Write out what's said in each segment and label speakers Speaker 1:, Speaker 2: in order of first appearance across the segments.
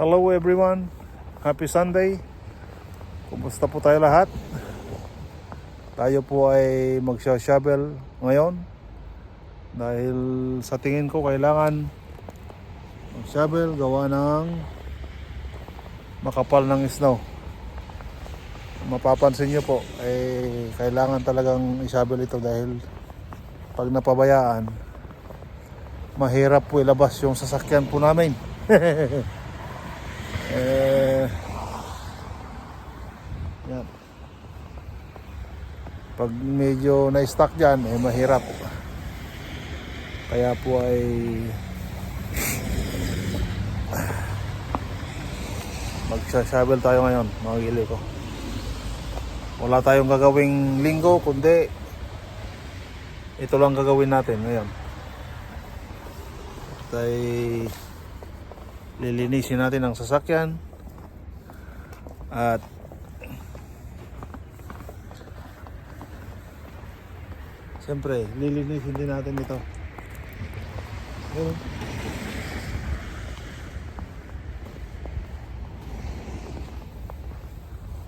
Speaker 1: Hello everyone, happy Sunday. Kumusta po tayo lahat? Tayo po ay magsha-shovel ngayon dahil sa tingin ko kailangan mag-shovel gawa ng makapal ng snow. Mapapansin nyo po ay kailangan talagang i-shovel ito dahil pag napabayaan mahirap po ilabas yung sasakyan po namin. Yan. Pag medyo na-stuck dyan mahirap, kaya po ay magsashovel tayo ngayon mga gili ko. Wala tayong gagawing linggo kundi ito lang gagawin natin ngayon. Ay lilinisin natin ang sasakyan at siyempre lilinisin din natin ito.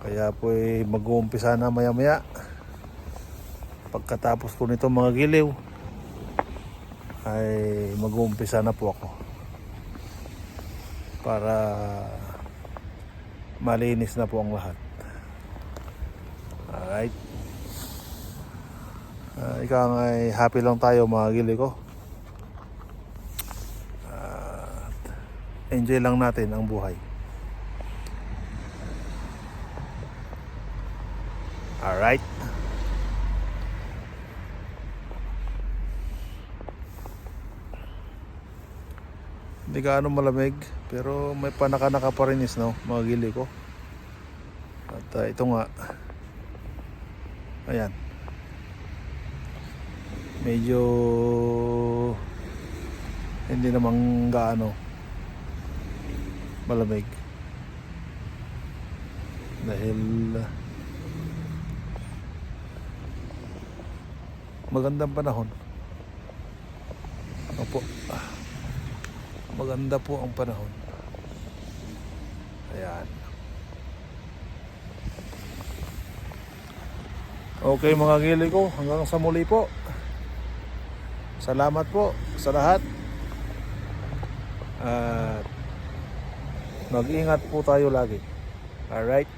Speaker 1: Kaya po mag-uumpisa na maya maya pagkatapos po nito mga giliw ay mag-uumpisa na po ako para malinis na po ang lahat. Alright, ikaw ay happy lang tayo mga gili ko. Enjoy lang natin ang buhay. Alright, hindi gaano malamig pero may panaka-naka pa rin snow mga gili ko. At ito nga, ayan, medyo hindi namang gaano malamig dahil magandang panahon. Opo, maganda po ang panahon. Ayan. Okay mga gili ko, hanggang sa muli po. Salamat po sa lahat. At mag-ingat po tayo lagi. Alright.